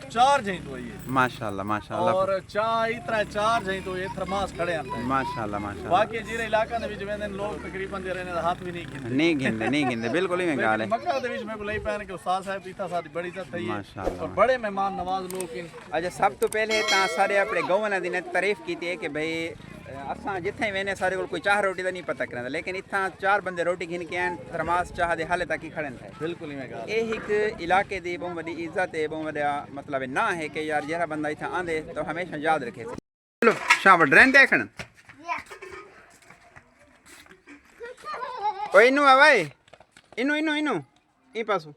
चार जहीं तो ये माशाल्लाह माशाल्लाह और चाय इतना चार जहीं तो ये थर्मास खड़े आंदा है माशाल्लाह माशाल्लाह बाकी जीरे इलाका दे विच वेंदे लोग तकरीबन दे रहने हाथ भी नहीं गिनदे नहीं गिनदे बिल्कुल ही गल है मक्का दे विच मैं को लई पैन के उस्ताद साहब पीता साथ बड़ी इज्जत थई है माशाल्लाह और बड़े मेहमान नवाज लोग इन अच्छा सब तो पहले ता सारे अपने गौवां दी ने तारीफ की है कि भाई असां जिथे वेने सारे कोल कोई चाह रोटी दा नहीं पता करंदा लेकिन इत्थां चार बंदे रोटी घिन के आन थर्मास चाह दे हाले तक ही खड़न थे बिल्कुल ही मैं गल ये एक इलाके दी बहुत बड़ी इज्जत है बहुत बड़ा मतलब ना है कि यार जरा बंदा इतना आंदे तो हमेशा याद रखे चलो शाबाश ड्रेन देखण ओ इनु आवे इनु इनु इनु ई पासो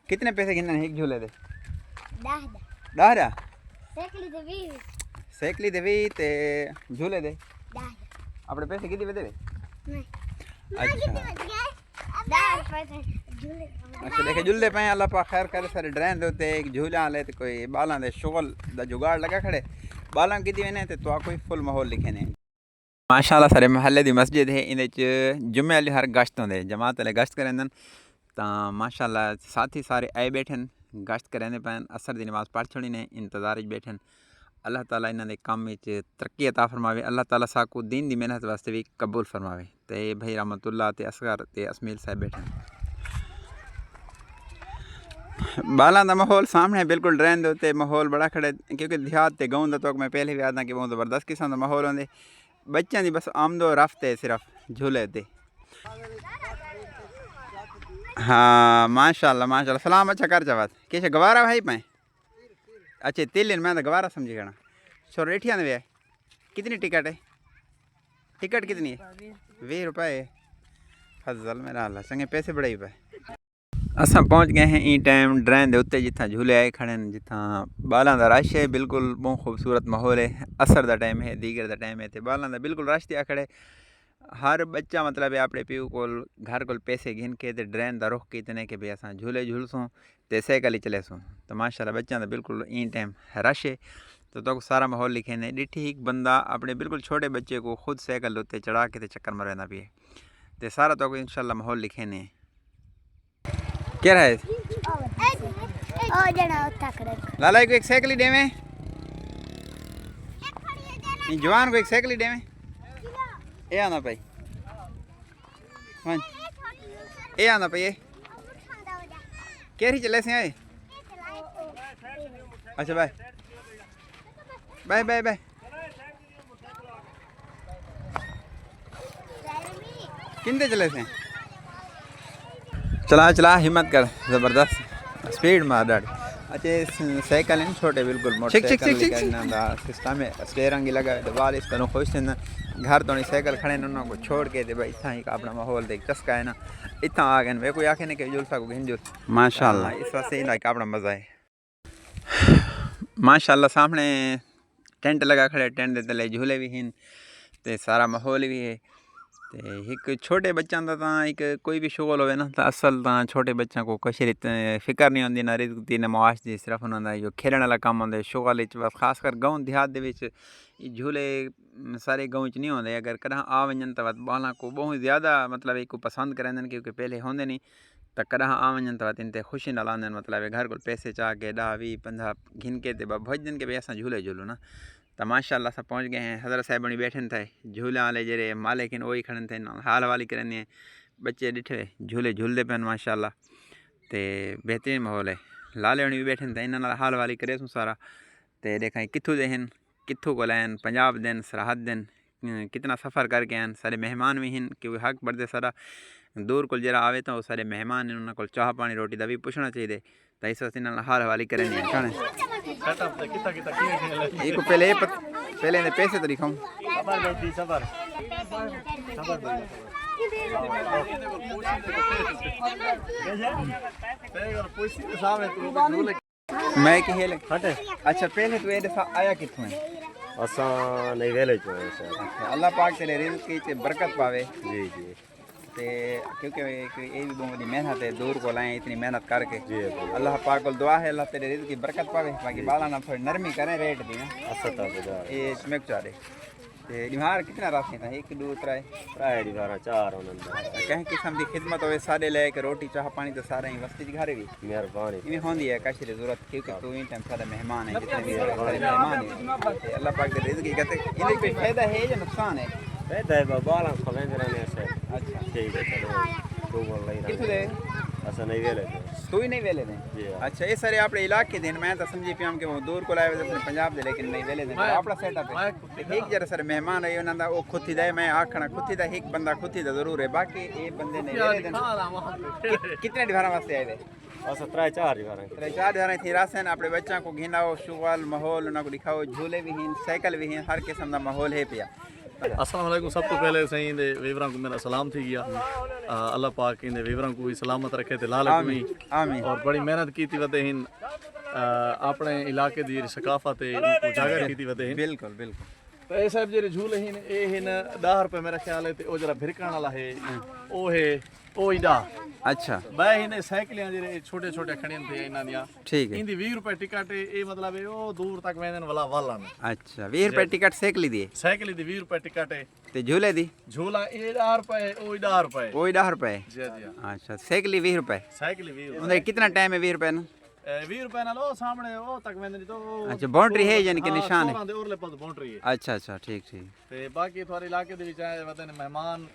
कितने पैसे गिनने एक झूले दे 10 सेकली देवी ते झूले दे अपने पैसे कितने दे अच्छा देखे झूले पे अल्लाह पा खैर करे सारे ड्रेन दे उते एक झूला ले ते कोई बालां दे शोल दा जुगाड़ लगा खड़े बालां किती वेने ते तो कोई फुल माहौल लिखे ने माशाल्लाह सारे महल्ले दी मस्जिद है इने च जुम्मे वाली हर गश्त होंदे जमात वाले गश्त करन ता माशाल्लाह साथी सारे आए बैठन गश्त करने पैन असर दी नमाज पढ़ छोड़ी ने इंतजार च बैठन अल्लाह ताला इन्हां दे काम विच तरक्की अता फरमावे अल्लाह ताला साकू दीन दी मेहनत वास्ते भी कबूल फरमावे ते भाई रहमतुल्लाह ते असगर ते असमील साहब बैठन बालां दा माहौल सामने बिल्कुल ड्रेन दे उत्ते माहौल बड़ा खड़े क्योंकि देहात ते गांव दा तो मैं पहले भी आदा कि बहुत ज़बरदस्त किस्म दा माहौल होंदे बच्चों दी बस आमदो रफ्त है सिर्फ झूले ते हाँ माशाल्लाह माशाल्लाह सलाम अच्छा कर जवाब किश गवारा भाई पाए अच्छा तिल मैं तो गवारा समझी गया सो रेठिया ने कितनी टिकट है टिकट कितनी है 20 रुपये फजल मेरा अल्लाह चंगे पैसे बड़े ही पाए असा पहुँच गए हैं ई टाइम ड्रेन दे उत्ते जिथा झूले आए खड़े जिथा बालों का रश है बिल्कुल बहुत खूबसूरत माहौल है असर का टाइम है दीगर का टाइम है तो बालों का बिल्कुल रश दिया खड़े हर बच्चा मतलब अपने प्यू को घर को पैसे गिन के ते ड्रेन का रुख कितने कि भाई अस झूले झूलसूँ तो साइकिल ही चलेसूँ तो माशाल्लाह बच्चों का बिल्कुल ई टाइम रश है तो सारा माहौल लिखे ने डिठी एक बंदा अपने बिल्कुल छोटे बच्चे को खुद साइकिल उत्ते चढ़ा के चक्कर मरना पिए तो सारा तो इंशाल्लाह माहौल लिखे ने क्या है लाला को एक साइकिल ही देवे जवान को एक साइकिल ही देवे ए आना भाई हाँ ए आना भाई कैरी चले से आए अच्छा बाय बाय बाय बाय किंदे चले से चला चला हिम्मत कर ज़बरदस्त स्पीड मार डाट अच्छा साइकिल इन छोटे बिल्कुल मोटरसाइकिल सिस्टम है स्टेयरिंग लगा तो वाल इस पर खुश थे घर तो नहीं साइकिल खड़े उन्होंने को छोड़ के दे भाई इतना ही अपना माहौल देख चस्का है ना इतना आ गए वे कोई आखे नहीं कि जुलसा को घिन जुल माशाल्लाह इस वास्ते ही लाइक अपना मज़ा है माशाल्लाह सामने टेंट लगा खड़े टेंट दे तले झूले भी हैं तो सारा माहौल भी है तो एक छोटे बच्चों का एक कोई भी शुगल हो ना तो असल छोटे बच्चों को कुछ फिक्र नहीं होती ना रिज़्क दी ना मुआश दी सिर्फ उन्होंने जो खेलने वाला काम होंगे शुगल बस खासकर गाँव देहात झूले सारे गाँव नहीं होंगे अगर कदा आ वजन तो बालों को बहुत ज़्यादा मतलब एक पसंद करें क्योंकि पहले होंगे नहीं तो कदा आ वजन तो इन खुशी न लाने मतलब घर को पैसे चाह के 10 20 50 घिन के भजन के भाई अस झूले झूलो ना तो माशाल्लाह सब पहुँच गए हैं हज़रत साहब बनी बैठे थे झूले वाले जरे मालिक वही खड़े थे हाल वाली करने बच्चे डिठे झूले झूलते पे माशाल्लाह तो बेहतरीन माहौल है लाले होनी भी बैठे थे इन्होंने हाल वाली करे सारा तो देखा कितों दे हैं कितों को लैन पंजाब दिन सरहद दिन कितना सफ़र करके आन सारे मेहमान भी हैं क्योंकि हक बढ़ते सारा दूर को जरा आवे तो सारे मेहमान हैं उन्होंने को चाह पानी रोटी का भी पूछना चाहिए तो इस वास्ते हाल वाली करनी है एक पहले पैसे तो लिखाऊँ मैं खेल अच्छा पहले तो ये दफा आया कितों है असा नहीं वेले चो अच्छा अल्लाह पाक तेरे रिज़्क़ की बरकत पावे जी जी ते क्योंकि ये भी बहुत बड़ी मेहनत है दूर को लाएँ इतनी मेहनत करके जी अल्लाह पाक को दुआ है अल्लाह तेरे रिज़्क़ की बरकत पावे बाकी बाला ना थोड़ी नरमी करें रेट दी ना असता ये चमक चाह रहे ते दीवार कितना रखे था 1 2 3 प्राय दीवारा 4 उन्होंने कहीं किस्म की खिदमत होवे साडे ले के रोटी चाह पानी तो सारे ही वस्ती दी घरे भी मेहरबानी इवें होंदी है कशी जरूरत क्योंकि तू इन टाइम सारे मेहमान है जितने भी सारे मेहमान है ते अल्लाह पाक दे रिज़्क़ कहते इनके कोई फायदा है या नुकसान है फायदा है बाला खवेंदे रहने से अच्छा ठीक है चलो तू बोल रही किथु दे असा नहीं वेले तू ही नहीं वेले ने जी हाँ। अच्छा ये सारे अपने इलाके दिन मैं तो समझी पियाम के वो दूर को लाए वजह से पंजाब दे लेकिन नहीं वेले दिन अपना सेटअप है एक जरा सर मेहमान है उन्हां दा ओ खुदी दा मैं आखना खुदी दा एक बंदा खुदी दा जरूर है बाकी ये बंदे नहीं वेले दिन कितने दीवारा वास्ते आए वे असा प्राय 4 दीवारा 4 दीवारा थी रासन अपने बच्चा को घिनाओ शुगल माहौल उन्हां को दिखाओ झूले भी हैं साइकिल भी हैं हर किस्म दा माहौल है पिया अस्सलाम वालेकुम सब तो पहले सही इंदे वीवरां को मेरा सलाम थी गया अल्लाह पाक इंदे वीवरां को भी सलामत रखे ते लाल भी आमीन और बड़ी मेहनत की थी वदे हिन अपने इलाके दी सकाफत को उजागर की थी वदे हिन बिल्कुल बिल्कुल तो ये सब जेरे झूले हिन ए हिन 10 रुपए मेरा ख्याल है ते ओ जरा भिरकण वाला है ओ है ओ इडा अच्छा बै हिन साइकिलियां जेरे छोटे छोटे खड़ियन थे इना दिया ठीक है इंदी 20 रुपए टिकट ए मतलब है ओ दूर तक वेंदन वाला वाला में अच्छा 20 रुपए टिकट साइकिल दी साइकिल दी 20 रुपए टिकट है ते झूले दी झूला ए 10 रुपए ओ 10 रुपए वो 10 रुपए जी जी अच्छा साइकिल 20 रुपए साइकिल 20 रुपए उधर कितना टाइम है 20 रुपए ना 20 रुपए ना लो सामने ओ तक वेंदन तो अच्छा बाउंड्री है यानी कि निशान है दे ओरले पास बाउंड्री है अच्छा अच्छा ठीक ठीक ते बाकी थोड़े इलाके दे विच आए वतन मेहमान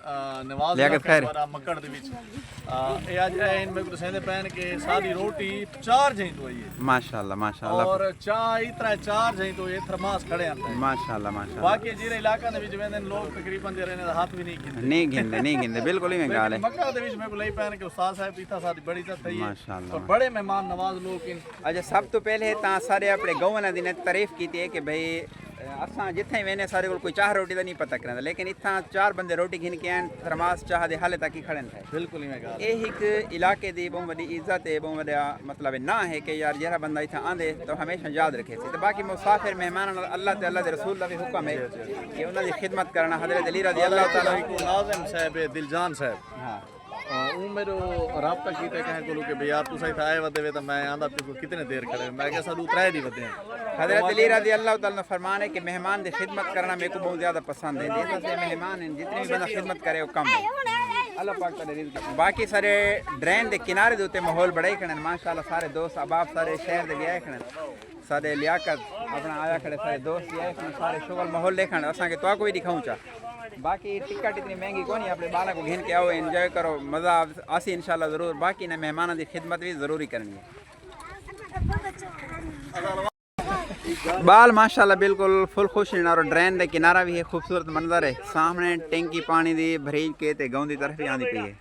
नवाज लियाकत खैर। वाला मक्कड़ दे विच ए आज आए इन में को सेंदे पहन के सादी रोटी 4 जई तो है माशाल्लाह माशाल्लाह और चाय इतरा 4 जई तो ये थर्मास खड़े आंदा है माशाल्लाह माशाल्लाह बाकी जेरे इलाका दे विच वेंदन लोग तकरीबन दे रहने हाथ भी नहीं गिनते नहीं गिनते बिल्कुल ही गाल है मक्का दे विच में को लई पहन के उस्ताद साहब पीता सादी बड़ी इज्जत है माशाल्लाह। और बड़े मेहमान नवाज लोग इन अच्छा सब तो पहले ता सारे अपने गौवां दी ने तारीफ की है कि भाई असां जिथे वेने सारे कोल कोई चाह रोटी दा नहीं पता करना लेकिन इत्थां 4 बंदे रोटी घिन के आन थर्मास चाह दे हाले तक ही खड़न थे बिल्कुल ही मैं गा ये एक इलाके दी बहुत बड़ी इज्जत है बहुत बड़ा मतलब ना है कि यार जरा बंदा इतना आंदे तो हमेशा याद रखे सी तो बाकी मुसाफिर मेहमान अल्लाह ते अल्लाह दे रसूल दा भी हुक्म है कि उन्हां दी खिदमत करना हजरत अली रज़ी अल्लाह ताला को नाज़िम साहब दिलजान साहब हां ऊ मेरो राब्ता कीते कहे कोलू के भई यार तुसा इथे आए वदे वे तो मैं आंदा पे कितने देर खड़े मैं कह साडू 3 दी वदे हजरत अली रज़ी अल्लाह ताला फरमान है कि मेहमान दी खिदमत करना मेरे को बहुत ज़्यादा पसंद है जैसे मेहमान हैं जितने भी बंदा खिदमत करे वो कम है अल्लाह पाक करे रिज़्क़ बाकी सारे ड्रेन दे किनारे दे उत्ते माहौल बड़ा ही खड़न माशाल्लाह सारे दोस्त अहबाब सारे शहर दे भी आए खड़न सारे लियाकत अपना आया खड़े सारे दोस्त भी आए खड़न सारे शुगल माहौल देखण असां के तो कोई दिखाऊं चा बाकी टिकट इतनी महंगी को नहीं अपने बाला को घिन के आओ एंजॉय करो मज़ा आसी इंशाल्लाह ज़रूर बाकी ने मेहमानों की खिदमत भी ज़रूरी करनी है बाल माशाल्लाह बिल्कुल फुल खुश हैं और ड्रेन दे किनारा भी है खूबसूरत मंजर है सामने टैंकी पानी दी भरीज के ते गांव दी तरफ ही आंदी पई है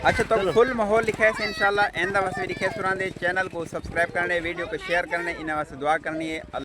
अच्छा तो फुल माहौल लिखा है इंशाल्लाह एंदा वास्ते लिखे सुरांदे चैनल को सब्सक्राइब करने वीडियो को शेयर करने इन वास्ते दुआ करनी है।